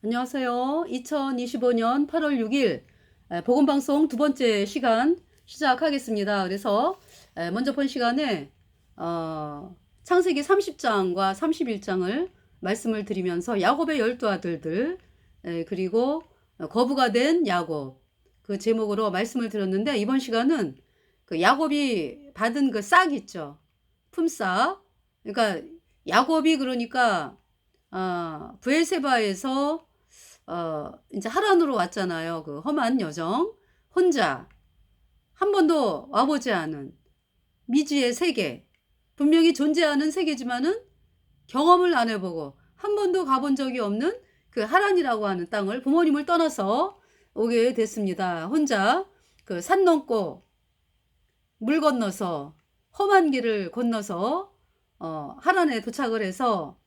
안녕하세요. 2025년 8월 6일 복음방송 두 번째 시간 시작하겠습니다. 그래서 먼저 본 시간에 창세기 30장과 31장을 말씀을 드리면서 야곱의 12아들들 그리고 거부가 된 야곱 그 제목으로 말씀을 드렸는데, 이번 시간은 그 야곱이 받은 그 싹 있죠. 품삯. 그러니까 야곱이 그러니까 브엘세바에서 이제 하란으로 왔잖아요. 그 험한 여정 혼자 한 번도 와보지 않은 미지의 세계, 분명히 존재하는 세계지만은 경험을 안 해보고 한 번도 가본 적이 없는 그 하란이라고 하는 땅을 부모님을 떠나서 오게 됐습니다. 혼자 그 산 넘고 물 건너서 험한 길을 건너서 하란에 도착을 해서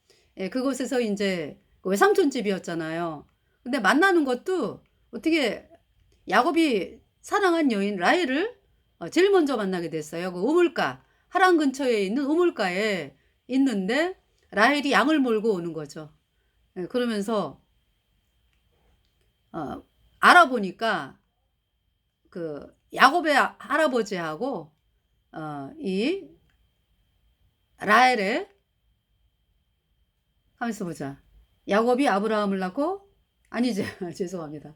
그곳에서 이제 그 외삼촌 집이었잖아요. 근데 만나는 것도 어떻게 야곱이 사랑한 여인 라헬을 제일 먼저 만나게 됐어요. 그 우물가, 하란 근처에 있는 우물가에 있는데 라헬이 양을 몰고 오는 거죠. 그러면서 알아보니까 그 야곱의 할아버지하고 이 라헬의, 하면서 보자. 야곱이 아브라함을 낳고, 아니죠. 죄송합니다.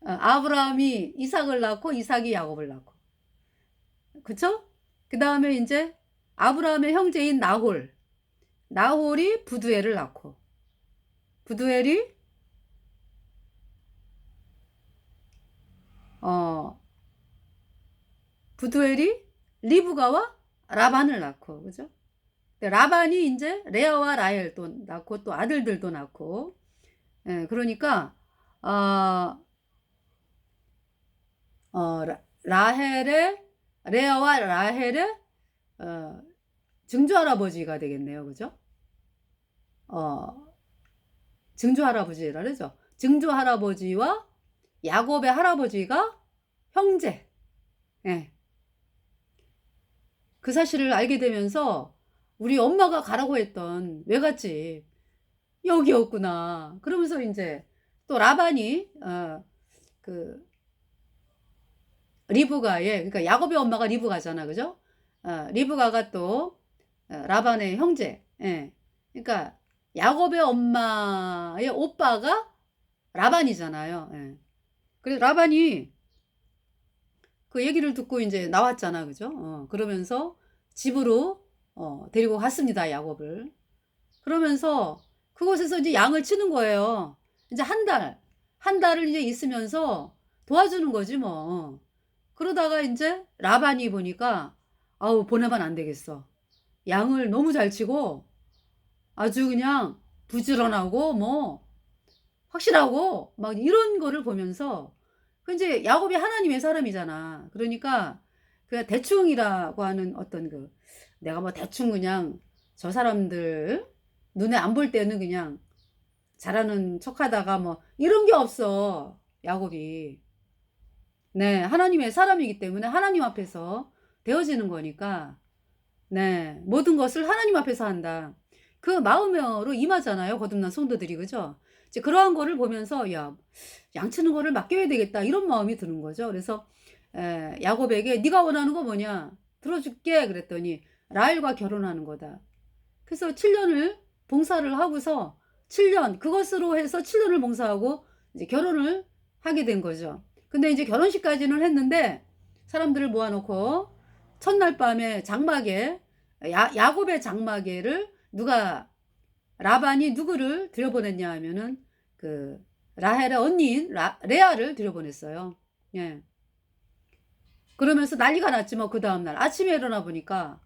아브라함이 이삭을 낳고 이삭이 야곱을 낳고. 그쵸? 그 다음에 이제 아브라함의 형제인 나홀이 부두엘을 낳고, 부두엘이 리브가와 라반을 낳고, 그죠? 라반이 이제 레아와 라헬도 낳고 또 아들들도 낳고. 그러니까 레아와 라헬의 증조 할아버지가 되겠네요. 그죠? 증조 할아버지라 그러죠. 증조 할아버지와 야곱의 할아버지가 형제. 그 사실을 알게 되면서 우리 엄마가 가라고 했던 외갓집 여기였구나. 그러면서 이제 또 라반이 그 리브가의, 그러니까 야곱의 엄마가 리브가잖아, 그죠? 리브가가 또 라반의 형제. 그러니까 야곱의 엄마의 오빠가 라반이잖아요. 그래서 라반이 그 얘기를 듣고 이제 나왔잖아, 그죠? 그러면서 집으로 데리고 갔습니다, 야곱을. 그러면서 그곳에서 이제 양을 치는 거예요. 이제 한 달을 이제 있으면서 도와주는 거지 뭐. 그러다가 이제 라반이 보니까 아우, 보내면 안 되겠어. 양을 너무 잘 치고 아주 그냥 부지런하고 뭐 확실하고 막 이런 거를 보면서, 그 이제 야곱이 하나님의 사람이잖아. 그러니까 그 대충이라고 하는 어떤 그, 내가 뭐 대충 그냥 저 사람들 눈에 안 볼 때는 그냥 잘하는 척하다가 뭐 이런 게 없어, 야곱이. 네, 하나님의 사람이기 때문에 하나님 앞에서 되어지는 거니까, 네, 모든 것을 하나님 앞에서 한다. 그 마음으로 임하잖아요, 거듭난 성도들이, 그죠? 이제 그러한 거를 보면서 야, 양치는 거를 맡겨야 되겠다, 이런 마음이 드는 거죠. 그래서 야곱에게 네가 원하는 거 뭐냐, 들어줄게 그랬더니 라헬과 결혼하는 거다. 그래서 7년을 봉사를 하고서 7년 그것으로 해서 7년을 봉사하고 이제 결혼을 하게 된 거죠. 근데 이제 결혼식까지는 했는데 사람들을 모아놓고 첫날 밤에 장막에 야곱의 장막에를 라반이 누구를 들여보냈냐 하면은 그 라헬의 언니인 레아를 들여보냈어요. 예. 그러면서 난리가 났지 뭐. 그 다음날 아침에 일어나 보니까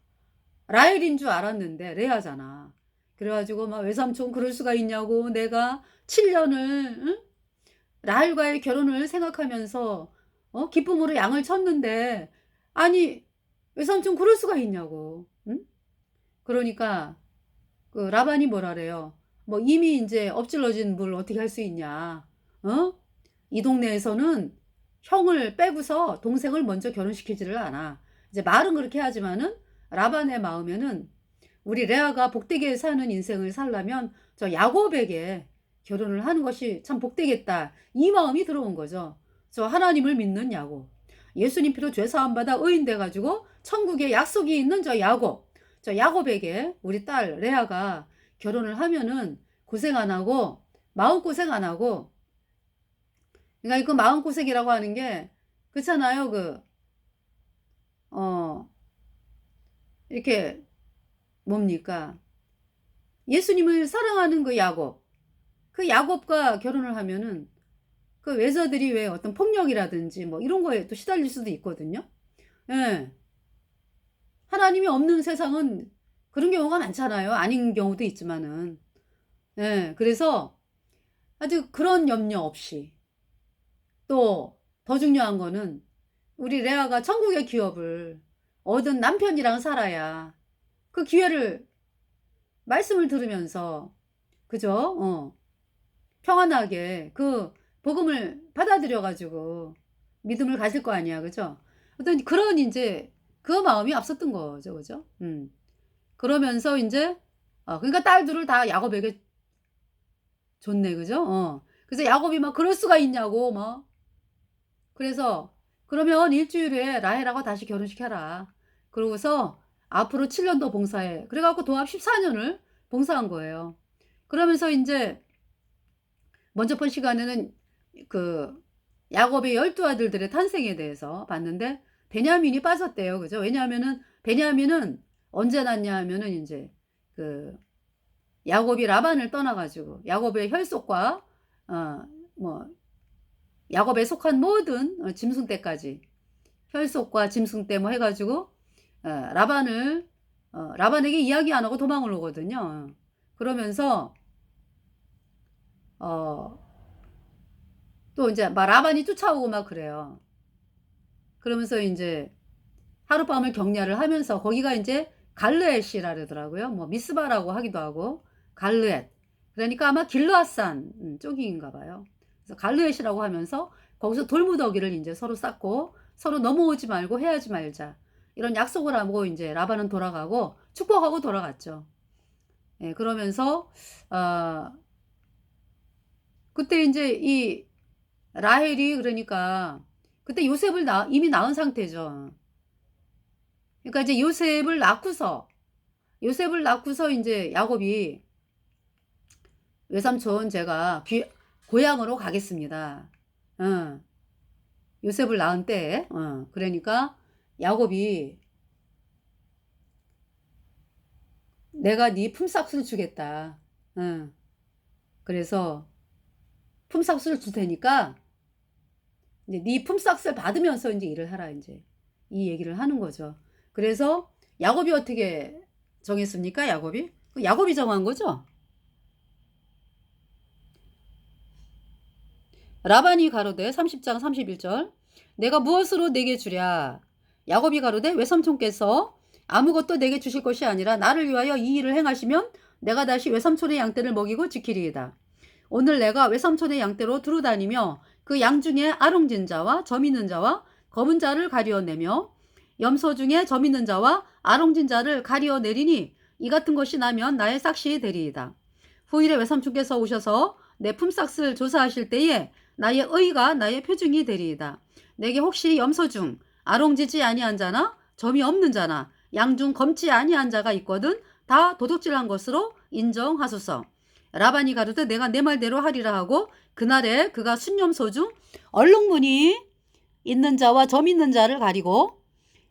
라헬인 줄 알았는데 레아잖아. 그래가지고 막 외삼촌 그럴 수가 있냐고, 내가 7년을 응? 라헬과의 결혼을 생각하면서 기쁨으로 양을 쳤는데, 아니 외삼촌 그럴 수가 있냐고. 응? 그러니까 그 라반이 뭐라래요. 뭐 이미 이제 엎질러진 물 어떻게 할 수 있냐. 이 동네에서는 형을 빼고서 동생을 먼저 결혼시키지를 않아. 이제 말은 그렇게 하지만은 라반의 마음에는 우리 레아가 복되게 사는 인생을 살려면 저 야곱에게 결혼을 하는 것이 참 복되겠다. 이 마음이 들어온 거죠. 저 하나님을 믿는 야곱. 예수님 피로 죄 사함 받아 의인 돼 가지고 천국에 약속이 있는 저 야곱. 저 야곱에게 우리 딸 레아가 결혼을 하면은 고생 안 하고 마음고생 안 하고, 그러니까 그 마음고생이라고 하는 게 그렇잖아요. 어 이렇게 뭡니까? 예수님을 사랑하는 그 야곱. 그 야곱과 결혼을 하면은 그 외자들이 왜 어떤 폭력이라든지 뭐 이런 거에 또 시달릴 수도 있거든요. 예. 하나님이 없는 세상은 그런 경우가 많잖아요. 아닌 경우도 있지만은. 예. 그래서 아주 그런 염려 없이, 또 더 중요한 거는 우리 레아가 천국의 기업을 얻은 남편이랑 살아야 그 기회를 말씀을 들으면서, 그죠? 평안하게 그 복음을 받아들여 가지고 믿음을 가질 거 아니야. 그죠? 어떤 그런 인제 그 마음이 앞섰던 거죠. 그죠? 그러면서 인제 그러니까 딸들을 다 야곱에게 줬네. 그죠? 그래서 야곱이 막 "그럴 수가 있냐."고 막, 그래서 "그러면 일주일에 라헬하고 다시 결혼시켜라. 그러고서 앞으로 7년 더 봉사해." 그래 갖고 도합 14년을 봉사한 거예요. 그러면서 인제 먼저 본 시간에는 그 야곱의 12 아들들의 탄생에 대해서 봤는데 베냐민이 빠졌대요. 그죠? 왜냐하면은 베냐민은 언제 났냐 하면은 인제 그 야곱이 라반을 떠나 가지고 야곱의 혈속과 뭐 야곱에 속한 모든 짐승 떼까지, 혈속과 짐승 떼 뭐 해 가지고 라반을 라반에게 이야기 안 하고 도망을 오거든요. 그러면서 어 또 인제 막 라반이 쫓아오고 막 그래요. 그러면서 인제 하룻밤을 격려를 하면서, 거기가 인제 갈르엣이라 그러더라고요. 뭐 미스바라고 하기도 하고 갈르엣. 그러니까 아마 길르앗산 쪽인가 봐요. 그래서 갈르엣이라고 하면서 거기서 돌무더기를 인제 서로 쌓고 서로 넘어오지 말고 해하지 말자, 이런 약속을 하고 인제 라반은 돌아가고 축복하고 돌아갔죠. 예. 그러면서 어 그때 인제 이 라헬이, 그러니까 그때 요셉을 이미 낳은 상태죠. 그러니까 이제 요셉을 낳고서 인제 야곱이 "외삼촌 제가 고향으로 가겠습니다." 어. 요셉을 낳은 때에. 그러니까 야곱이 "내가 네 품삯을 주겠다. 그래서 품삯을 줄 테니까 이제 네 품삯을 받으면서 인제 일을 하라." 인제 이 얘기를 하는 거죠. 그래서 야곱이 어떻게 정했습니까? 야곱이? 그 야곱이 정한 거죠. 라반이 가로되 30장 31절 "내가 무엇으로 내게 주랴?" 야곱이 가로되 "외삼촌께서 아무것도 내게 주실 것이 아니라 나를 위하여 이 일을 행하시면 내가 다시 외삼촌의 양떼를 먹이고 지키리이다. 오늘 내가 외삼촌의 양떼로 두루다니며 그 양 중에 아롱진 자와 점 있는 자와 검은 자를 가리어내며 염소 중에 점 있는 자와 아롱진 자를 가리어내리니 이 같은 것이 나면 나의 삭시 되리이다. 후일에 외삼촌께서 오셔서 내 품삯을 조사하실 때에 나의 의가 나의 표징이 되리이다. 내게 혹시 염소 중 아롱지지 아니한 자나 점이 없는 자나 양 중 검지 아니한 자가 있거든 다 도둑질한 것으로 인정하소서. 라반이 가로되 내가 내 말대로 하리라 하고 그날에 그가 순염소 중 얼룩무늬 있는 자와 점 있는 자를 가리고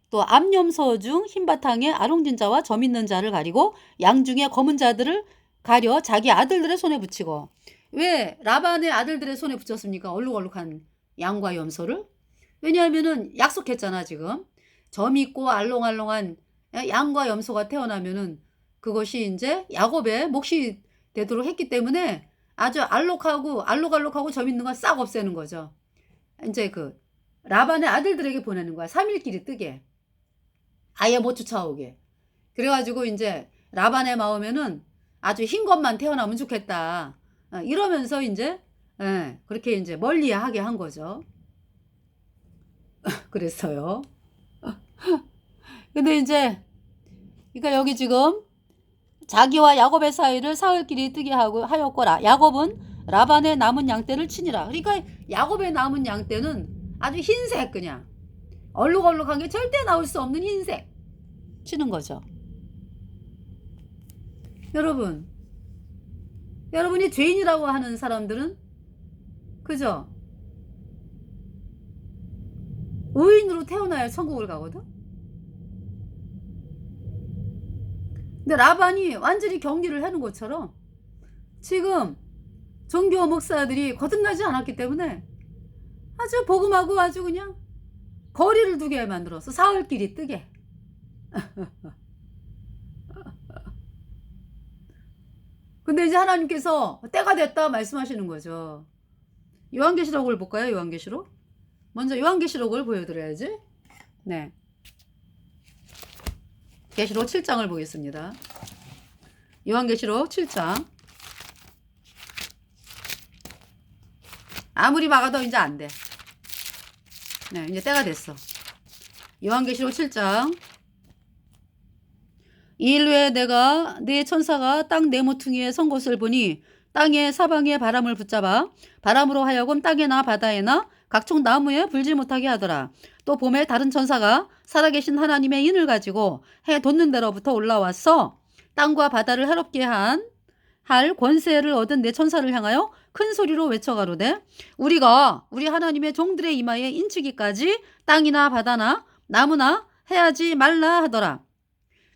또 암염소 중 흰바탕에 아롱진 자와 점 있는 자를 가리고 양 중에 검은 자들을 가려 자기 아들들의 손에 붙이고. 왜 라반의 아들들의 손에 붙였습니까? 얼룩얼룩한 양과 염소를. 왜냐하면은 약속했잖아 지금. 점 있고 알롱알롱한 양과 염소가 태어나면은 그것이 인제 야곱의 몫이 되도록 했기 때문에 아주 알록알록하고 점 있는 건 싹 없애는 거죠. 인제 그 라반의 아들들에게 보내는 거야. 3일길이 뜨게. 아예 못 쫓아오게. 그래 가지고 인제 라반의 마음에는 아주 흰 것만 태어나면 좋겠다. 이러면서 인제 그렇게 인제 멀리하게 한 거죠. 그랬어요. 근데 인제 그러니까 여기 지금 자기와 야곱의 사이를 사흘길이 뜨게 하였고 야곱은 라반의 남은 양떼를 치니라. 그러니까 야곱의 남은 양떼는 아주 흰색, 그냥 얼룩얼룩한 게 절대 나올 수 없는 흰색 치는 거죠. 여러분이 죄인이라고 하는 사람들은, 그죠? 의인으로 태어나야 천국을 가거든. 근데 라반이 완전히 격리를 해놓은 것처럼 지금 종교 목사들이 거듭나지 않았기 때문에 아주 복음하고 아주 그냥 거리를 두게 만들었어. 사흘길이 뜨게. 근데 이제 하나님께서 때가 됐다 말씀하시는 거죠. 요한계시록을 볼까요? 요한계시록. 먼저 요한계시록을 보여드려야지. 네. 계시록 7장을 보겠습니다. 요한계시록 7장. 아무리 막아도 이제 안 돼. 네, 이제 때가 됐어. 요한계시록 7장. 이일 후에 내가 네 천사가 땅 네모퉁이에 선 것을 보니 땅의 사방에 바람을 붙잡아 바람으로 하여금 땅에나 바다에나 각종 나무에 불지 못하게 하더라. 또 봄에 다른 천사가 살아계신 하나님의 인을 가지고 해 돋는 데로부터 올라와서 땅과 바다를 해롭게 할 권세를 얻은 네 천사를 향하여 큰 소리로 외쳐가로되 우리가 우리 하나님의 종들의 이마에 인치기까지 땅이나 바다나 나무나 해하지 말라 하더라.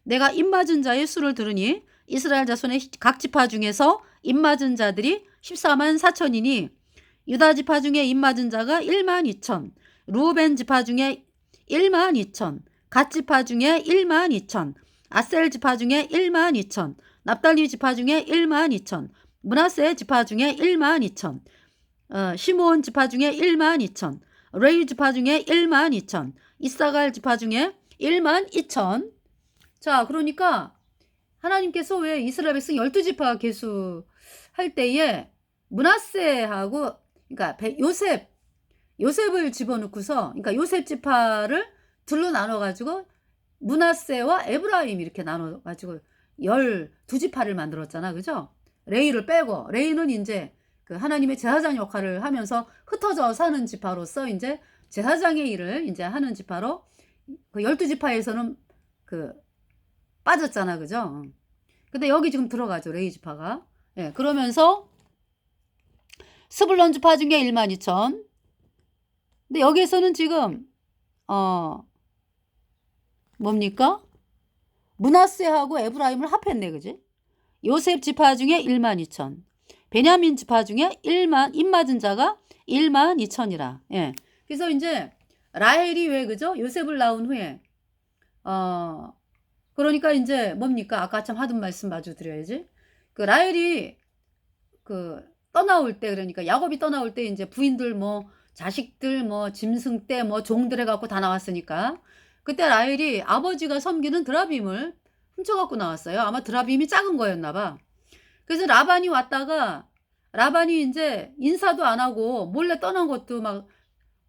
내가 입맞은 자의 수를 들으니 이스라엘 자손의 각 지파 중에서 입맞은 자들이 14만 4천이니 유다 지파 중에 입맞은 자가 1만 2천, 루벤 지파 중에 1만 2천, 갓 지파 중에 1만 2천, 아셀 지파 중에 1만 2천, 납달리 지파 중에 1만 2천, 므낫세 지파 중에 1만 2천, 시므온 지파 중에 1만 2천, 레위 지파 중에 1만 2천, 이사갈 지파 중에 1만 2천. 자, 그러니까 하나님께서 왜 이스라엘 백성 12지파 계수할 때에 므낫세하고, 그러니까 요셉을 집어넣고서, 그러니까 요셉 지파를 둘로 나눠가지고 므낫세와 에브라임 이렇게 나눠가지고 12지파를 만들었잖아, 그죠? 레이를 빼고, 레이는 이제 그 하나님의 제사장 역할을 하면서 흩어져 사는 지파로서 이제 제사장의 일을 이제 하는 지파로 그 12지파에서는 그 빠졌잖아, 그죠? 근데 여기 지금 들어가죠, 레이 지파가. 예, 그러면서 스불론 지파 중에 1만 2천. 근데 여기에서는 지금 뭡니까? 므낫세하고 에브라임을 합했네, 그지? 요셉 지파 중에 1만 2천. 베냐민 지파 중에 입맞은 자가 1만 2천이라. 예. 그래서 이제 라헬이 왜, 그죠? 요셉을 낳은 후에 그러니까 이제 뭡니까? 아까 참 하던 말씀 마주 드려야지. 그 라헬이 그 떠나올 때, 그러니까 야곱이 떠나올 때 이제 부인들 뭐 자식들 뭐 짐승 떼 뭐 종들 해갖고 다 나왔으니까 그때 라헬이 아버지가 섬기는 드라빔을 훔쳐갖고 나왔어요. 아마 드라빔이 작은 거였나 봐. 그래서 라반이 왔다가 라반이 이제 인사도 안 하고 몰래 떠난 것도 막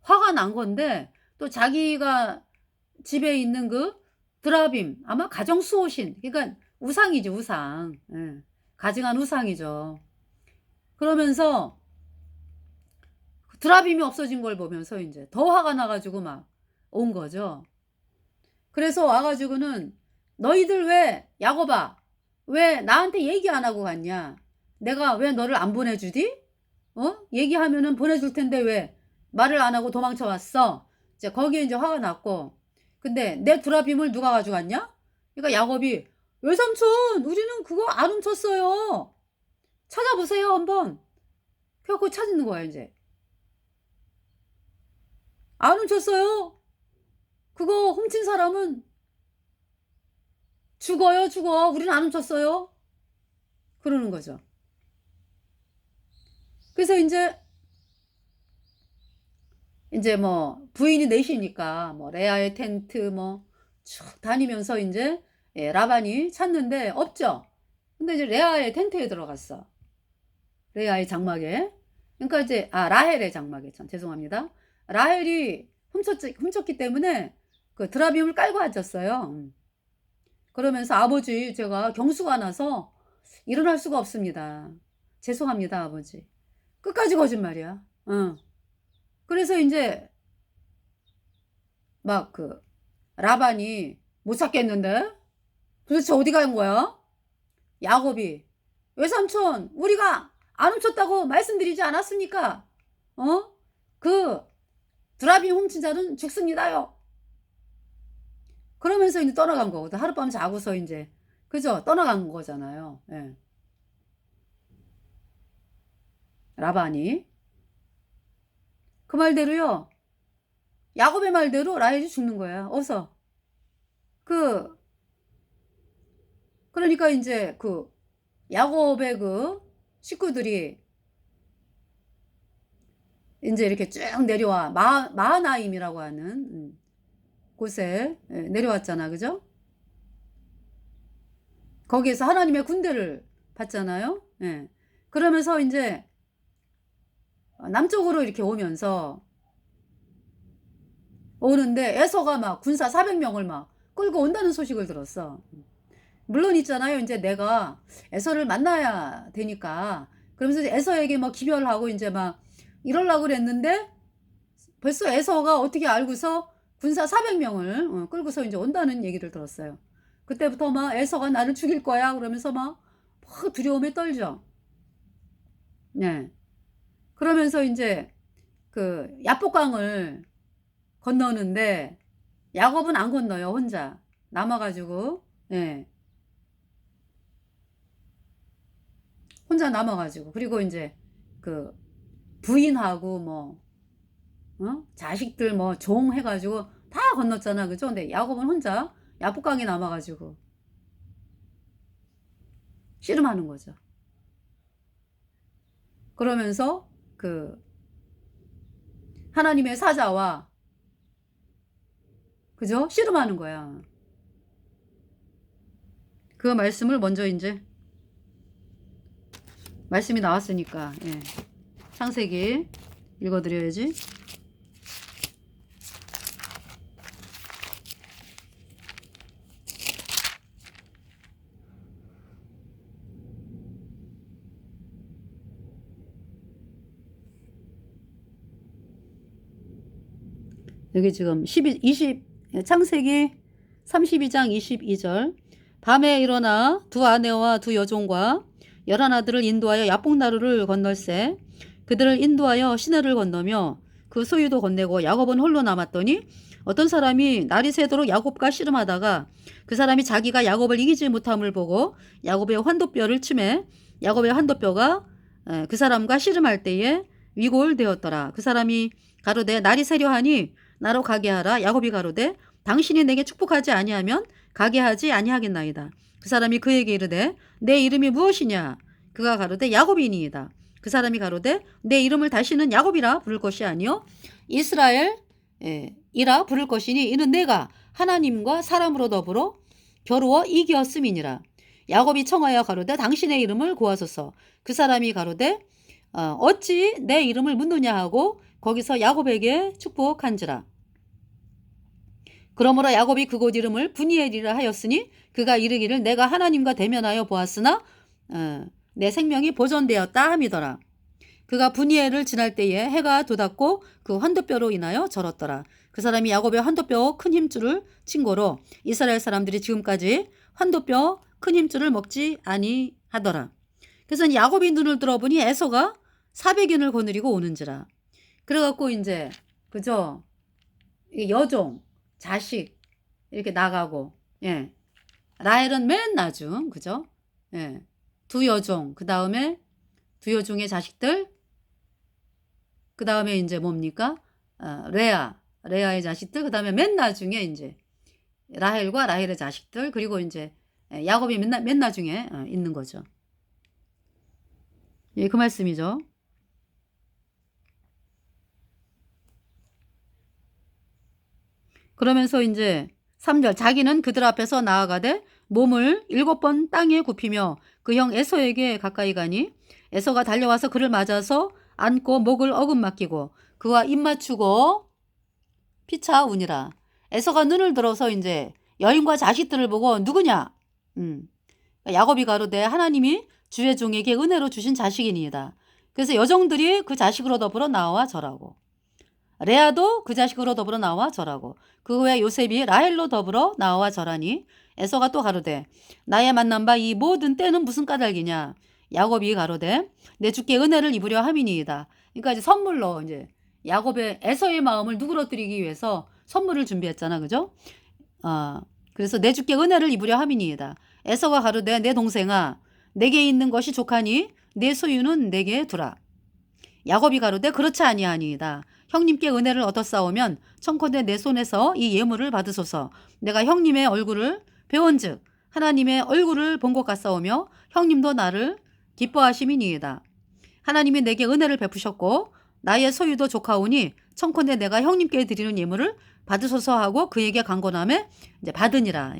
화가 난 건데, 또 자기가 집에 있는 그 드라빔, 아마 가정 수호신, 그러니까 우상이지, 우상. 예. 가증한 우상이죠. 그러면서 드라빔이 없어진 걸 보면서 이제 더 화가 나가지고 막 온 거죠. 그래서 와가지고는 너희들 왜, 야곱아, 왜 나한테 얘기 안 하고 갔냐? 내가 왜 너를 안 보내주디? 얘기하면은 보내줄 텐데 왜 말을 안 하고 도망쳐 왔어? 이제 거기에 이제 화가 났고, 근데 내 드라빔을 누가 가져갔냐? 그러니까 야곱이, 외삼촌, 우리는 그거 안 훔쳤어요. 찾아보세요, 한번. 그래갖고 찾는 거야, 이제. 안 훔쳤어요. 그거 훔친 사람은 죽어요, 죽어. 우리는 안 훔쳤어요. 그러는 거죠. 그래서 이제 뭐 부인이 넷이니까 뭐 레아의 텐트 뭐 쭉 다니면서 이제 라반이 찾는데 없죠. 근데 이제 레아의 텐트에 들어갔어. 레아의 장막에. 그러니까 이제 라헬의 장막에, 참 죄송합니다. 라헬이 훔쳤기 때문에 그 드라빔을 깔고 앉았어요. 그러면서 아버지, 제가 경수가 나서 일어날 수가 없습니다. 죄송합니다, 아버지. 끝까지 거짓말이야. 그래서 이제 막 그 라반이 못 찾겠는데 도대체 어디 간 거야? 야곱이 외삼촌 우리가 안 훔쳤다고 말씀드리지 않았습니까? 그 드라비 훔친 자는 죽습니다요. 그러면서 이제 떠나간 거거든. 하룻밤 자고서 이제 그죠? 떠나간 거잖아요. 예. 라반이 그 말대로요. 야곱의 말대로 라헬이 죽는 거야. 어서 그러니까 이제 그 야곱의 그 식구들이 이제 이렇게 쭉 내려와 마하나임이라고 하는 곳에 내려왔잖아. 그죠? 거기에서 하나님의 군대를 봤잖아요. 예. 그러면서 이제 남쪽으로 이렇게 오는데 에서가 막 군사 400명을 막 끌고 온다는 소식을 들었어. 물론 있잖아요. 이제 내가 에서를 만나야 되니까 그러면서 에서에게 막 기별하고 이제 막 이러려고 그랬는데 벌써 에서가 어떻게 알고서 군사 400명을 끌고서 이제 온다는 얘기를 들었어요. 그때부터 막 에서가 나를 죽일 거야 그러면서 막 두려움에 떨죠. 네. 그러면서 이제 그 야복강을 건너는데 야곱은 안 건너요. 혼자 남아가지고 예. 혼자 남아가지고 그리고 이제 그 부인하고 뭐 자식들 뭐 종 해가지고 다 건넜잖아. 그죠? 근데 야곱은 혼자 야복강에 남아가지고 씨름하는 거죠. 그러면서 그 하나님의 사자와 그죠? 씨름하는 거야. 그 말씀을 먼저 이제 말씀이 나왔으니까 예. 창세기 읽어드려야지. 여기 지금 창세기 32장 22절 밤에 일어나 두 아내와 두 여종과 11아들을 인도하여 야복나루를 건널세 그들을 인도하여 시내를 건너며 그 소유도 건네고 야곱은 홀로 남았더니 어떤 사람이 날이 새도록 야곱과 씨름하다가 그 사람이 자기가 야곱을 이기지 못함을 보고 야곱의 환도뼈를 치매 야곱의 환도뼈가 그 사람과 씨름할 때에 위골되었더라. 그 사람이 가로되 날이 새려 하니 나로 가게 하라. 야곱이 가로되 당신이 내게 축복하지 아니하면 가게 하지 아니하겠나이다. 그 사람이 그에게 이르되 내 이름이 무엇이냐? 그가 가로되 야곱이니이다. 그 사람이 가로되 내 이름을 다시는 야곱이라 부를 것이 아니요 이스라엘이라 부를 것이니 이는 내가 하나님과 사람으로 더불어 겨루어 이기었음이니라. 야곱이 청하여 가로되 당신의 이름을 구하소서. 그 사람이 가로되 어찌 내 이름을 묻느냐 하고 거기서 야곱에게 축복한지라. 그러므로 야곱이 그곳 이름을 브니엘이라 하였으니 그가 이르기를 내가 하나님과 대면하여 보았으나 내 생명이 보존되었다 함이더라. 그가 브니엘을 지날 때에 해가 돋았고 그 환도뼈로 인하여 절었더라. 그 사람이 야곱의 환도뼈 큰 힘줄을 친 고로 이스라엘 사람들이 지금까지 환도뼈 큰 힘줄을 먹지 아니하더라. 그래서 야곱이 눈을 들어보니 에서가 400인을 거느리고 오는지라. 그래갖고 이제 그죠? 여종, 자식 이렇게 나가고 예. 라헬은 맨 나중 그죠? 예. 두 여종 그 다음에 두 여종의 자식들 그 다음에 이제 뭡니까? 레아의 자식들 그 다음에 맨 나중에 이제 라헬과 라헬의 자식들 그리고 이제 야곱이 맨 나중에 있는 거죠. 예, 그 말씀이죠. 그러면서 이제 3절 자기는 그들 앞에서 나아가되 몸을 7번 땅에 굽히며 그 형 에서에게 가까이 가니 에서가 달려와서 그를 맞아서 안고 목을 어긋맞기고 그와 입 맞추고 피차 우니라. 에서가 눈을 들어서 이제 여인과 자식들을 보고 누구냐? 야곱이 가로되 하나님이 주의 종에게 은혜로 주신 자식이니이다. 그래서 여종들이 그 자식으로 더불어 나와 절하고 레아도 그 자식으로 더불어 나와 절하고 그 후에 요셉이 라헬로 더불어 나와 절하니 에서가 또 가로되 나의 만난 바 이 모든 때는 무슨 까닭이냐. 야곱이 가로되 내 주께 은혜를 입으려 함이니이다. 그러니까 이제 선물로 이제 야곱의 에서의 마음을 누그러뜨리기 위해서 선물을 준비했잖아, 그죠? 그래서 내 주께 은혜를 입으려 함이니이다. 에서가 가로되 내 동생아 내게 있는 것이 족하니 내 소유는 내게 두라. 야곱이 가로되 그렇지 아니하니이다. 형님께 은혜를 얻었사오면 청컨대 내 손에서 이 예물을 받으소서. 내가 형님의 얼굴을 배운즉 하나님의 얼굴을 본 것 같사오며 형님도 나를 기뻐하심이니이다. 하나님이 내게 은혜를 베푸셨고 나의 소유도 족하오니 청컨대 내가 형님께 드리는 예물을 받으소서 하고 그에게 간구하매 이제 받으니라.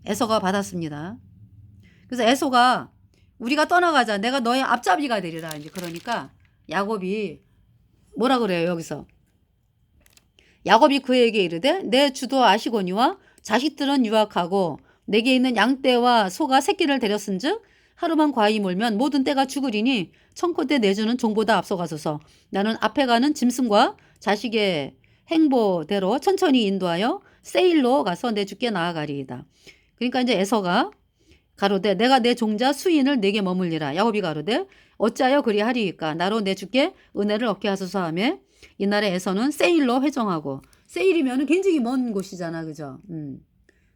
에서가 받았습니다. 그래서 에서가 우리가 떠나가자. 내가 너의 앞잡이가 되리라. 이제 그러니까 야곱이 뭐라 그래요, 여기서? 야곱이 그에게 이르되 내 주도 아시거니와 자식들은 유학하고 내게 있는 양떼와 소가 새끼를 데렸은즉 하루만 과히 몰면 모든 떼가 죽으리니 청컨대 내주는 종보다 앞서가소서. 나는 앞에 가는 짐승과 자식의 행보대로 천천히 인도하여 세일로 가서 내 주께 나아가리이다. 그러니까 이제 에서가 가로되 내가 내 종자 수인을 내게 머물리라. 야곱이 가로되 어찌하여 그리하리이까. 나로 내 주께 은혜를 얻게 하소서 하며 이날에 에서는 세일로 회정하고 세일이면 굉장히 먼 곳이잖아, 그죠?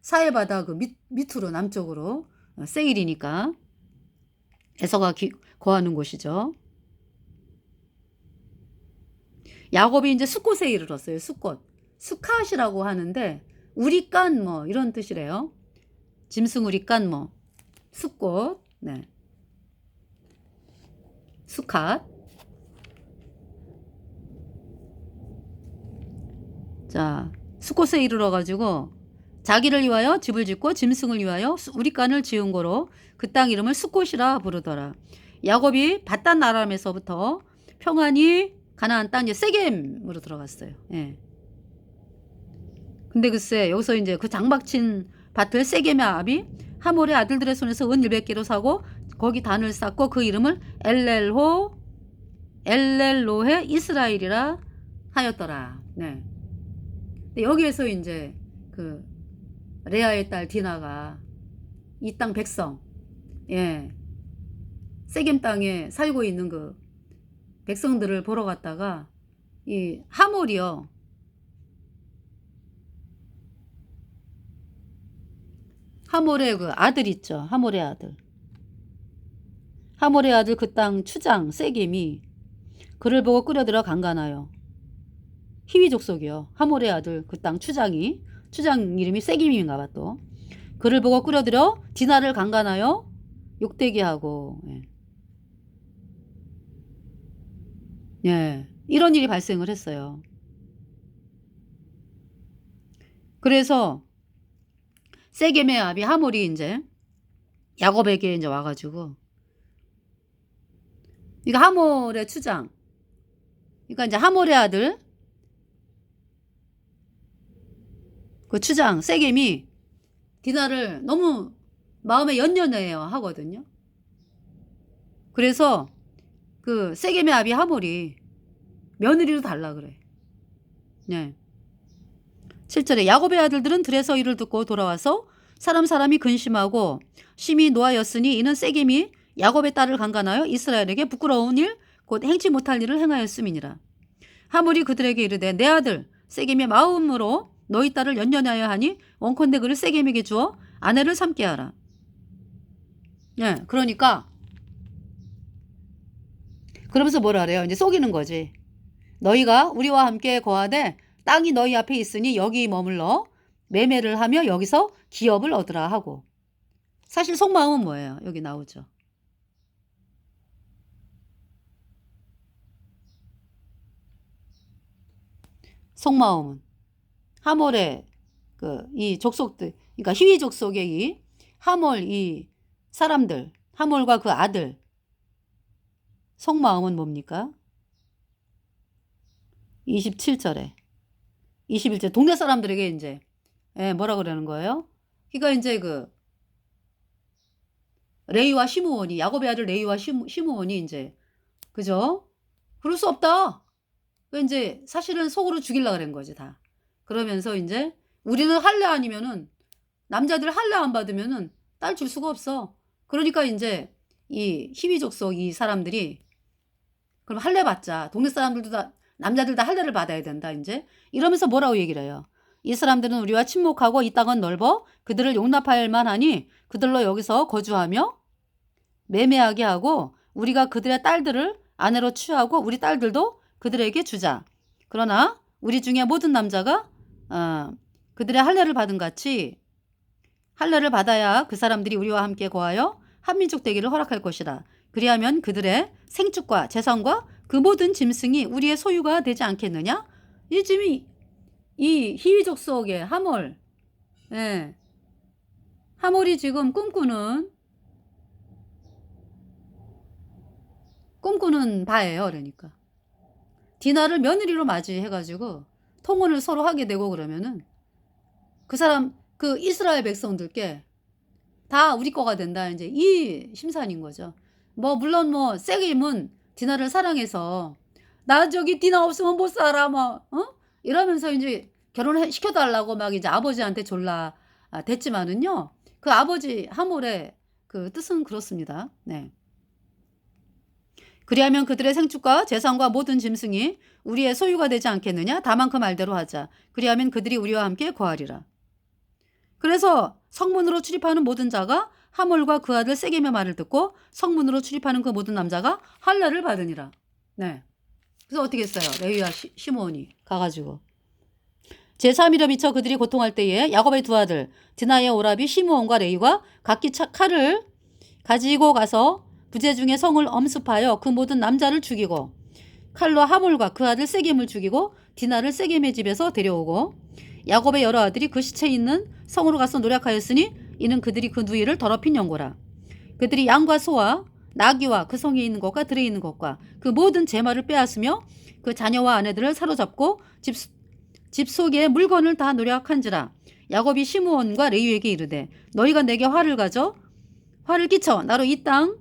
사해바다 그 밑으로 남쪽으로 세일이니까 에서가 거하는 곳이죠. 야곱이 이제 숫곳에 이르렀어요. 숫곳. 수캇이라고 하는데 우리깐 뭐 이런 뜻이래요. 짐승 우리깐 뭐 숫곳. 네. 수캇. 자, 숫곳에 이르러 가지고 자기를 위하여 집을 짓고 짐승을 위하여 우리간을 지은 거로 그 땅 이름을 숫곳이라 부르더라. 야곱이 바단 아람에서부터 평안히 가나안 땅 이제 세겜으로 들어갔어요. 예. 근데 글쎄 여기서 이제 그 장막친 밭을 세겜의 아비 하몰의 아들들의 손에서 은 100개로 사고 거기 단을 쌓고 그 이름을 엘렐로헤 이스라엘이라 하였더라. 네. 근데 여기에서 이제 그 레아의 딸 디나가 이 땅 백성, 예, 세겜 땅에 살고 있는 그 백성들을 보러 갔다가 이 하몰이요. 하몰의 그 아들 있죠. 하몰의 아들. 하몰의 아들 그 땅 추장 세겜이 그를 보고 끌어들어 강간하여 히위 족속이요. 하몰의 아들 그 땅 추장이 추장 이름이 세겜인가 봐 또. 그를 보고 끌어들여 디나를 강간하여 욕되게 하고 예. 이런 일이 발생을 했어요. 그래서 세겜의 아비 하몰이 이제 야곱에게 이제 와가지고 이거 하몰의 추장 그러니까 이제 하몰의 아들 그 추장 세겜이 디나를 너무 마음에 연연해요 하거든요. 그래서 그 세겜의 아비 하몰이 며느리로 달라 그래. 네. 7절에 야곱의 아들들은 들에서 이를 듣고 돌아와서 사람이 근심하고 심히 노하였으니 이는 세겜이 야곱의 딸을 강간하여 이스라엘에게 부끄러운 일 곧 행치 못할 일을 행하였음이니라. 하몰이 그들에게 이르되 내 아들 세겜의 마음으로 너희 딸을 연연하여 하니 원컨대 그를 세겜에게 주어 아내를 삼게 하라. 예, 그러니까 그러면서 뭐라 그래요? 이제 속이는 거지. 너희가 우리와 함께 거하되 땅이 너희 앞에 있으니 여기 머물러 매매를 하며 여기서 기업을 얻으라 하고. 사실 속마음은 뭐예요? 여기 나오죠. 속마음은 하몰의 이 족속들, 그러니까 히위 족속의 이 하몰 이 사람들, 하몰과 그 아들 속마음은 뭡니까? 27절에 21절 동네 사람들에게 이제 뭐라 그러는 거예요? 그러니까 이제 그 레위와 시므온이 야곱의 아들 레위와 시므온이 이제 그죠? 그럴 수 없다. 그 인제 사실은 속으로 죽이려고 그런 거지 다. 그러면서 인제 우리는 할례 아니면은 남자들 할례 안 받으면은 딸 줄 수가 없어. 그러니까 인제 이 희위 족속 이 사람들이 그럼 할례 받자. 동네 사람들도 다 남자들 다 할례를 받아야 된다 인제. 이러면서 뭐라고 얘기를 해요. "이 사람들은 우리와 친목하고 이 땅은 넓어 그들을 용납할 만하니 그들로 여기서 거주하며 매매하게 하고 우리가 그들의 딸들을 아내로 취하고 우리 딸들도 그들에게 주자. 그러나 우리 중에 모든 남자가 그들의 할례를 받은 같이 할례를 받아야 그 사람들이 우리와 함께 거하여 한민족 되기를 허락할 것이다. 그리하면 그들의 생축과 재산과 그 모든 짐승이 우리의 소유가 되지 않겠느냐?" 이 지금 이 희위족 속의 하몰, 예, 하몰이 지금 꿈꾸는 바예요. 그러니까 디나를 며느리로 맞이해가지고 통혼을 서로 하게 되고 그러면은 그 사람 그 이스라엘 백성들께 다 우리 거가 된다. 이제 이 심산인 거죠. 뭐 물론 뭐 세겜은 디나를 사랑해서 나 저기 디나 없으면 못 살아 뭐 이러면서 이제 결혼을 시켜달라고 막 이제 아버지한테 졸라 됐지만은요. 그 아버지 하몰의 그 뜻은 그렇습니다. 네. 그리하면 그들의 생축과 재산과 모든 짐승이 우리의 소유가 되지 않겠느냐? 다만 그 말대로 하자. 그리하면 그들이 우리와 함께 거하리라. 그래서 성문으로 출입하는 모든 자가 하몰과 그 아들 세겜의 말을 듣고 성문으로 출입하는 그 모든 남자가 할례를 받으니라. 네. 그래서 어떻게 했어요? 레위와 시므온이 가가지고 제3일에 미쳐 그들이 고통할 때에 야곱의 두 아들 드나의 오라비 시므온과 레위가 각기 칼을 가지고 가서 부재 중에 성을 엄습하여 그 모든 남자를 죽이고 칼로 하몰과 그 아들 세겜을 죽이고 디나를 세겜의 집에서 데려오고 야곱의 여러 아들이 그 시체 있는 성으로 가서 노력하였으니 이는 그들이 그 누이를 더럽힌 연고라. 그들이 양과 소와 나귀와 그 성에 있는 것과 들에 있는 것과 그 모든 제마를 빼앗으며 그 자녀와 아내들을 사로잡고 집 속에 물건을 다 노력한지라. 야곱이 시므온과 레위에게 이르되 너희가 내게 화를 끼쳐 나로 이 땅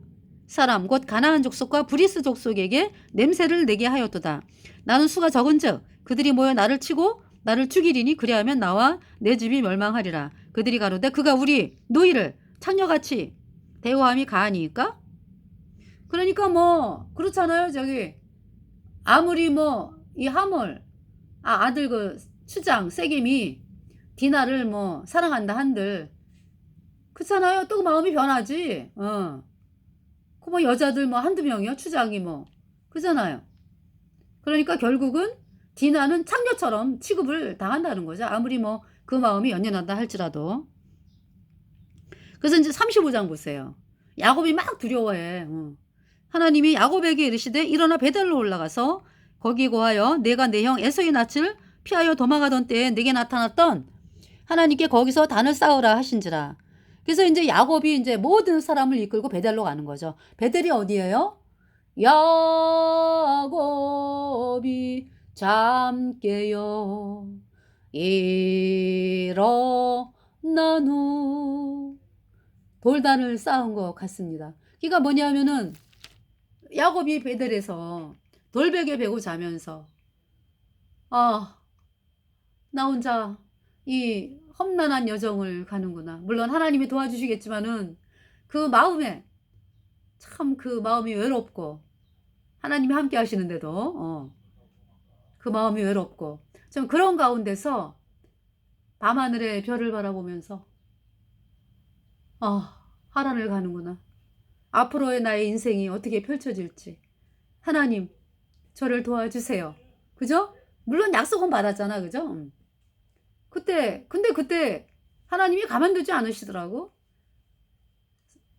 사람 곧 가나안 족속과 브리스 족속에게 냄새를 내게 하였도다. 나는 수가 적은즉 그들이 모여 나를 치고 나를 죽이리니 그리하면 나와 내 집이 멸망하리라. 그들이 가로되 그가 우리 노이를 창녀같이 대우함이 가하니까. 그러니까 뭐 그렇잖아요. 저기 아무리 뭐 이 하몰 아들 그 추장 세겜이 디나를 뭐 사랑한다 한들 그렇잖아요. 또 마음이 변하지. 그 뭐 여자들 뭐 한두 명이요. 추장이 뭐 그잖아요. 그러니까 결국은 디나는 창녀처럼 취급을 당한다는 거죠. 아무리 뭐 그 마음이 연연하다 할지라도. 그래서 이제 35장 보세요. 야곱이 막 두려워해. 하나님이 야곱에게 이르시되 일어나 베델로 올라가서 거기 고하여 내가 내 형 에서의 낯을 피하여 도망가던 때에 내게 나타났던 하나님께 거기서 단을 쌓으라 하신지라. 그래서 이제 야곱이 이제 모든 사람을 이끌고 베델로 가는 거죠. 베델이 어디예요? 야곱이 잠깨요 일어난 후 돌단을 쌓은 것 같습니다. 그러니까 뭐냐면은 야곱이 베델에서 돌베개 베고 자면서 나 혼자 이 험난한 여정을 가는구나. 물론 하나님이 도와주시겠지만은 그 마음에 참 그 마음이 외롭고 하나님이 함께 하시는데도 그 마음이 외롭고 좀 그런 가운데서 밤하늘의 별을 바라보면서 하란을 가는구나. 앞으로의 나의 인생이 어떻게 펼쳐질지 하나님 저를 도와주세요. 그죠? 물론 약속은 받았잖아. 그죠? 근데 그때 하나님이 가만두지 않으시더라고.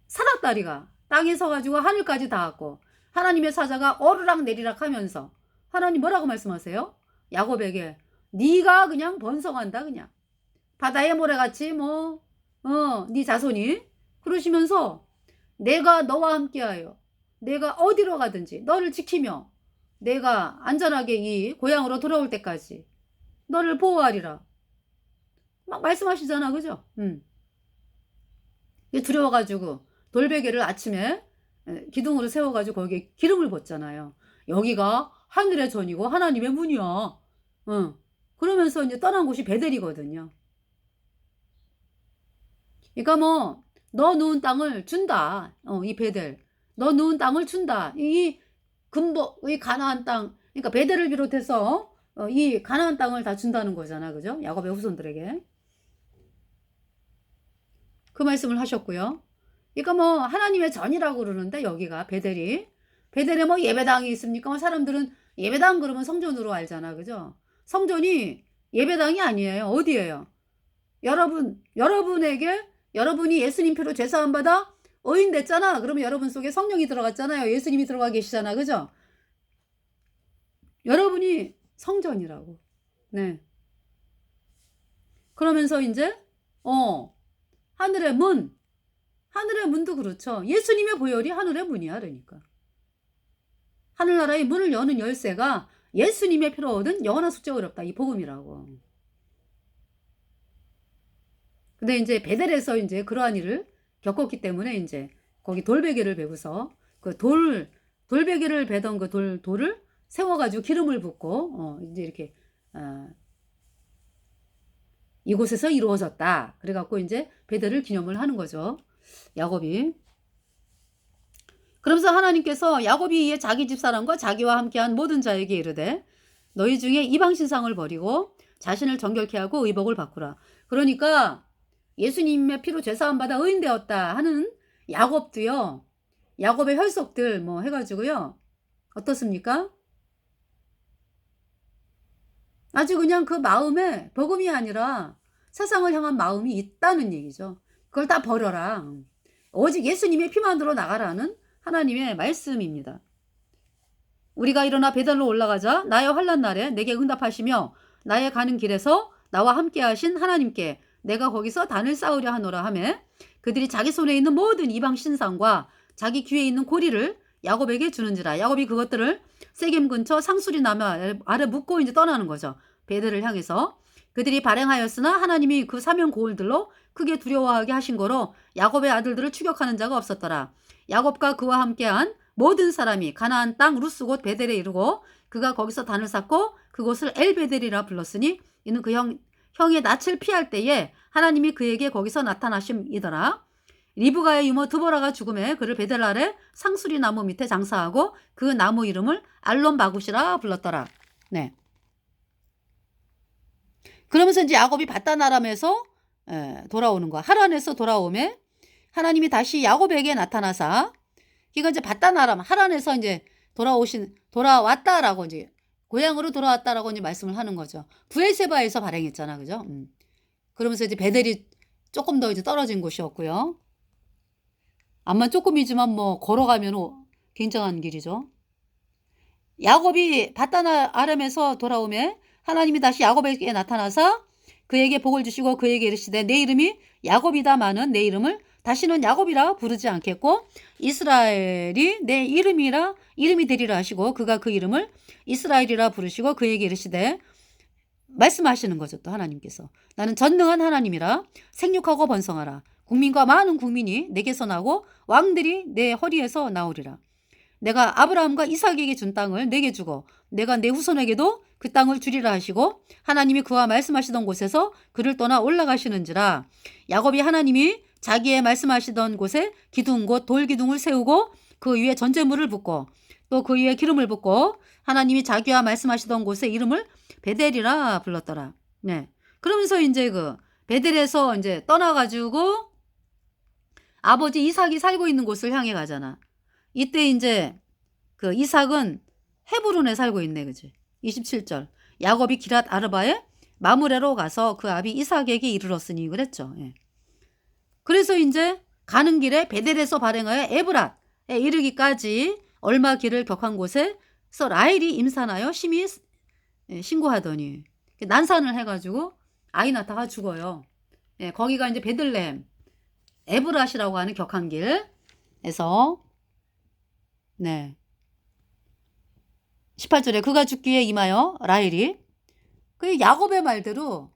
사납다리가 땅에 서가지고 하늘까지 닿았고 하나님의 사자가 오르락 내리락 하면서 하나님 뭐라고 말씀하세요? 야곱에게 네가 그냥 번성한다. 그냥 바다의 모래같이 네 자손이 그러시면서 내가 너와 함께하여 내가 어디로 가든지 너를 지키며 내가 안전하게 이 고향으로 돌아올 때까지 너를 보호하리라 막 말씀하시잖아. 그죠? 두려워가지고 돌베개를 아침에 기둥으로 세워가지고 거기에 기름을 붓잖아요. 여기가 하늘의 전이고 하나님의 문이야. 응. 그러면서 이제 떠난 곳이 베델이거든요. 그러니까 뭐 너 누운 땅을 준다. 이 베델. 너 누운 땅을 준다. 이 가나안 땅. 그러니까 베델을 비롯해서 이 가나안 땅을 다 준다는 거잖아. 그죠? 야곱의 후손들에게. 그 말씀을 하셨고요. 그러니까 뭐 하나님의 전이라고 그러는데 여기가 베델에 뭐 예배당이 있습니까? 뭐 사람들은 예배당 그러면 성전으로 알잖아. 그죠? 성전이 예배당이 아니에요. 어디예요? 여러분에게 여러분이 예수님 피로 죄사함 받아 의인 됐잖아. 그러면 여러분 속에 성령이 들어갔잖아요. 예수님이 들어가 계시잖아. 그죠? 여러분이 성전이라고. 네. 그러면서 이제 하늘의 문도 그렇죠. 예수님의 보혈이 하늘의 문이야. 그러니까 하늘나라의 문을 여는 열쇠가 예수님의 피로 얻은 영원한 숙제가 어렵다. 이 복음이라고. 근데 이제 베델에서 이제 그러한 일을 겪었기 때문에 이제 거기 돌베개를 베고서 그 돌베개를 베던 그 돌을 세워가지고 기름을 붓고 이제 이렇게 이곳에서 이루어졌다. 그래갖고 이제 베델을 기념을 하는 거죠. 야곱이. 그러면서 하나님께서 야곱이 이에 자기 집사람과 자기와 함께한 모든 자에게 이르되 너희 중에 이방 신상을 버리고 자신을 정결케 하고 의복을 바꾸라. 그러니까 예수님의 피로 죄사함 받아 의인 되었다 하는 야곱도요. 야곱의 혈속들 뭐 해가지고요. 어떻습니까? 아주 그냥 그 마음에 복음이 아니라 세상을 향한 마음이 있다는 얘기죠. 그걸 다 버려라. 오직 예수님의 피만으로 나가라는 하나님의 말씀입니다. 우리가 일어나 베델로 올라가자 나의 환난 날에 내게 응답하시며 나의 가는 길에서 나와 함께 하신 하나님께 내가 거기서 단을 쌓으려 하노라 하매 그들이 자기 손에 있는 모든 이방 신상과 자기 귀에 있는 고리를 야곱에게 주는지라. 야곱이 그것들을 세겜 근처 상수리 나무 아래 묻고 이제 떠나는 거죠. 베델을 향해서. 그들이 발행하였으나 하나님이 그 사명 고울들로 크게 두려워하게 하신 거로 야곱의 아들들을 추격하는 자가 없었더라. 야곱과 그와 함께한 모든 사람이 가나안 땅 루스 곧 베델에 이르고 그가 거기서 단을 쌓고 그곳을 엘베델이라 불렀으니 이는 그 형의 낯을 피할 때에 하나님이 그에게 거기서 나타나심이더라. 리브가의 유모 드보라가 죽음에 그를 베델 아래 상수리 나무 밑에 장사하고 그 나무 이름을 알론 바굿이라 불렀더라. 네. 그러면서 이제 야곱이 바단 아람에서 돌아오는 거야. 하란에서 돌아오매 하나님이 다시 야곱에게 나타나사 그러니까 이제 바단 아람 하란에서 이제 돌아왔다라고 이제 고향으로 돌아왔다라고 이제 말씀을 하는 거죠. 부엘세바에서 발행했잖아. 그죠? 그러면서 이제 베델이 조금 더 이제 떨어진 곳이었고요. 암만 조금이지만 뭐 걸어가면 굉장한 길이죠. 야곱이 바단 아람에서 돌아오매 하나님이 다시 야곱에게 나타나사 그에게 복을 주시고 그에게 이르시되 내 이름이 야곱이다마는 내 이름을 다시는 야곱이라 부르지 않겠고 이스라엘이 내 이름이 되리라 하시고 그가 그 이름을 이스라엘이라 부르시고 그에게 이르시되 말씀하시는 거죠. 또 하나님께서 나는 전능한 하나님이라 생육하고 번성하라. 국민과 많은 국민이 내게서 나고 왕들이 내 허리에서 나오리라. 내가 아브라함과 이삭에게 준 땅을 내게 주고 내가 내 후손에게도 그 땅을 주리라 하시고 하나님이 그와 말씀하시던 곳에서 그를 떠나 올라가시는지라. 야곱이 하나님이 자기의 말씀하시던 곳에 기둥 곧 돌기둥을 세우고 그 위에 전제물을 붓고 또 그 위에 기름을 붓고 하나님이 자기와 말씀하시던 곳의 이름을 베델이라 불렀더라. 네. 그러면서 이제 그 베델에서 이제 떠나가지고 아버지 이삭이 살고 있는 곳을 향해 가잖아. 이때 이제 그 이삭은 헤브론에 살고 있네. 그지? 27절. 야곱이 기랏 아르바에 마므레로 가서 그 아비 이삭에게 이르렀으니 그랬죠. 예. 그래서 이제 가는 길에 베델에서 발행하여 에브랏에 이르기까지 얼마 길을 격한 곳에서 라헬이 임산하여 심히 신고하더니 난산을 해가지고 아이 낳다가 죽어요. 예, 거기가 이제 베들레헴 에브랏이라고 하는 격한 길에서 네. 18절에 그가 죽기에 임하여 라헬이 그 야곱의 말대로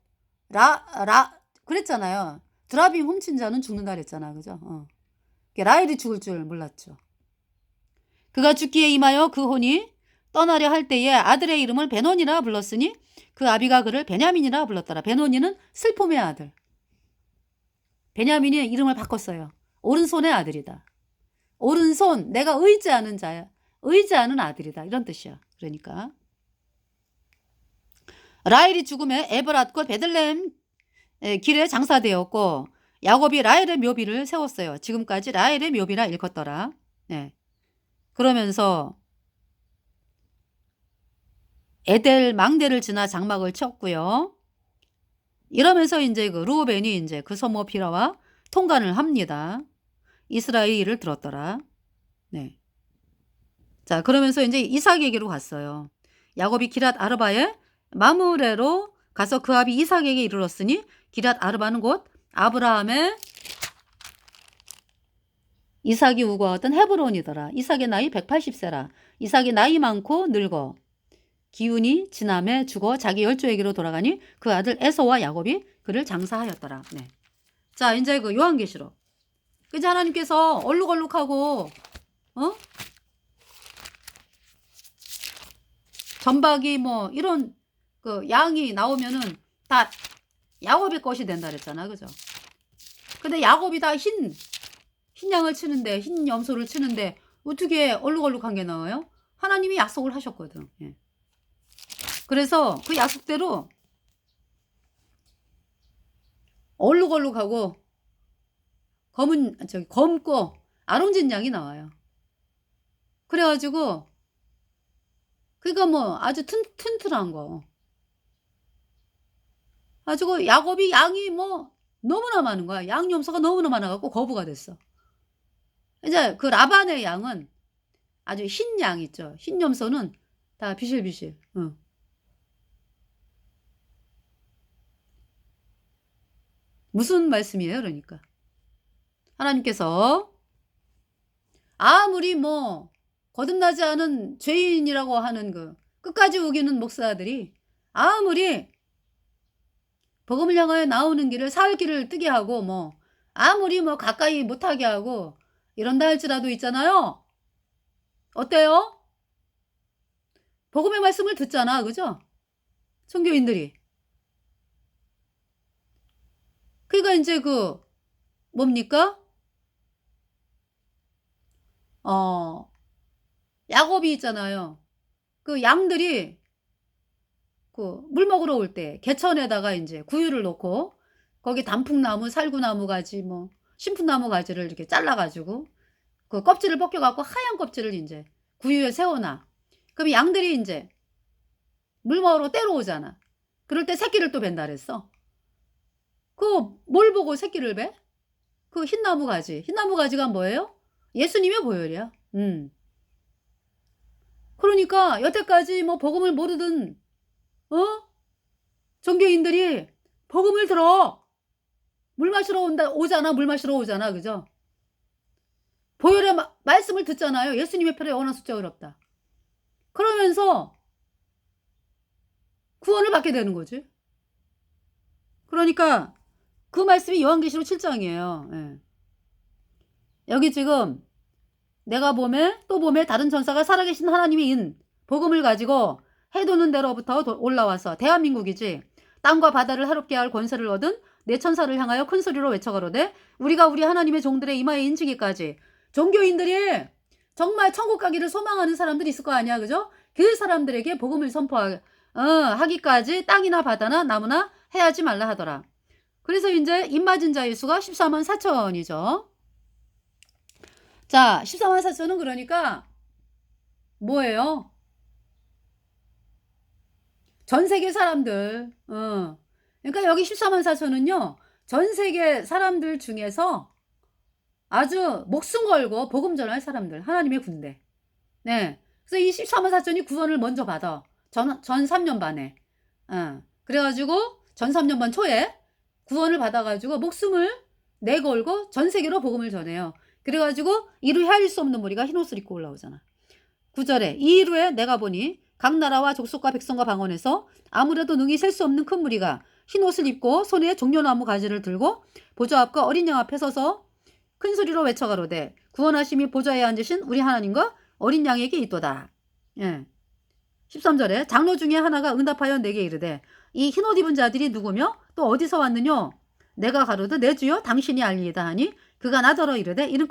그랬잖아요. 드라빔 훔친 자는 죽는다 그랬잖아. 그죠? 라헬이 죽을 줄 몰랐죠. 그가 죽기에 임하여 그 혼이 떠나려 할 때에 아들의 이름을 베논이라 불렀으니 그 아비가 그를 베냐민이라 불렀더라. 베논이는 슬픔의 아들. 베냐민이 이름을 바꿨어요. 오른손의 아들이다. 오른손, 내가 의지하는 자야. 의지하는 아들이다. 이런 뜻이야. 그러니까 라헬이 죽음에 에브랏과 베들레헴 길에 장사되었고 야곱이 라헬의 묘비를 세웠어요. 지금까지 라헬의 묘비라 일컫더라. 네. 그러면서 에델 망대를 지나 장막을 쳤고요. 이러면서 이제 그 루벤이 이제 그 소모 비라와 통관을 합니다. 이스라엘이 이를 들었더라. 네. 자, 그러면서 이제 이삭에게로 갔어요. 야곱이 기랏 아르바에 마므레로 가서 그 아비 이삭에게 이르렀으니 기랏 아르바는 곧 아브라함의 이삭이 우거하던 헤브론이더라. 이삭의 나이 180세라. 이삭이 나이 많고 늙어 기운이 지남에 죽어 자기 열조에게로 돌아가니 그 아들 에서와 야곱이 그를 장사하였더라. 네. 자, 이제 그 요한계시록. 그제 하나님께서 얼룩얼룩하고 전박이 뭐 이런 그 양이 나오면은 다 야곱의 것이 된다 그랬잖아. 그죠? 근데 야곱이 다 흰 양을 치는데, 흰 염소를 치는데 어떻게 얼룩얼룩한 게 나와요? 하나님이 약속을 하셨거든. 예. 그래서 그 약속대로 얼룩얼룩하고 검고 아롱진 양이 나와요. 그래가지고 그러니까 뭐 아주 튼튼한 거. 가지고 야곱이 양이 뭐 너무나 많은 거야. 양 염소가 너무나 많아갖고 거부가 됐어. 이제 그 라반의 양은 아주 흰 양 있죠. 흰 염소는 다 비실비실. 무슨 말씀이에요? 그러니까 하나님께서 아무리 뭐 거듭나지 않은 죄인이라고 하는 그 끝까지 우기는 목사들이 아무리 복음을 향하여 나오는 길을 사흘 길을 뜨게 하고 뭐 아무리 뭐 가까이 못하게 하고 이런다 할지라도 있잖아요. 어때요? 복음의 말씀을 듣잖아. 그죠? 종교인들이. 그러니까 이제 그 뭡니까? 야곱이 있잖아요. 그 양들이 그 물 먹으러 올 때 개천에다가 이제 구유를 놓고 거기 단풍나무, 살구나무 가지 뭐 신풍나무 가지를 이렇게 잘라가지고 그 껍질을 벗겨갖고 하얀 껍질을 이제 구유에 세워놔. 그럼 양들이 이제 물 먹으러 때로 오잖아. 그럴 때 새끼를 또 벤다 그랬어. 그 뭘 보고 새끼를 배? 그 흰나무 가지. 흰나무 가지가 뭐예요? 예수님의 보혈이야. 그러니까 여태까지 뭐 복음을 모르던 종교인들이 복음을 들어. 물 마시러 오잖아. 물 마시러 오잖아. 그죠? 보혈의 말씀을 듣잖아요. 예수님의 편에 영원한 숫자가 없다. 그러면서 구원을 받게 되는 거지. 그러니까 그 말씀이 요한계시록 7장이에요. 예. 여기 지금 내가 또 봄에 다른 전사가 살아계신 하나님의 인 복음을 가지고 해도는 데로부터 올라와서 대한민국이지 땅과 바다를 해롭게 할 권세를 얻은 내 천사를 향하여 큰 소리로 외쳐가로되 우리가 우리 하나님의 종들의 이마에 인치기까지. 종교인들이 정말 천국 가기를 소망하는 사람들이 있을 거 아니야. 그죠? 그 사람들에게 복음을 하기까지 땅이나 바다나 나무나 해하지 말라 하더라. 그래서 이제 입맞은 자의 수가 14만 4천이죠. 자, 14만 4천은 그러니까 뭐예요? 전 세계 사람들. 그러니까 여기 14만 4천은요. 전 세계 사람들 중에서 아주 목숨 걸고 복음 전할 사람들. 하나님의 군대. 네. 그래서 이 14만 4천이 구원을 먼저 받아. 전 3년 반에. 그래가지고 전 3년 반 초에 구원을 받아가지고 목숨을 내걸고 전 세계로 복음을 전해요. 그래가지고 이루 헤아릴 수 없는 무리가 흰옷을 입고 올라오잖아. 9절에 이 이루에 내가 보니 각 나라와 족속과 백성과 방언에서 아무래도 능히 셀 수 없는 큰 무리가 흰옷을 입고 손에 종려나무 가지를 들고 보좌 앞과 어린 양 앞에 서서 큰 소리로 외쳐가로되 구원하심이 보좌에 앉으신 우리 하나님과 어린 양에게 있도다. 예. 13절에 장로 중에 하나가 응답하여 내게 이르되 이 흰옷 입은 자들이 누구며 또 어디서 왔느뇨? 내가 가로되 내 주여 당신이 알리이다 하니 그가 나더러 이르되 이는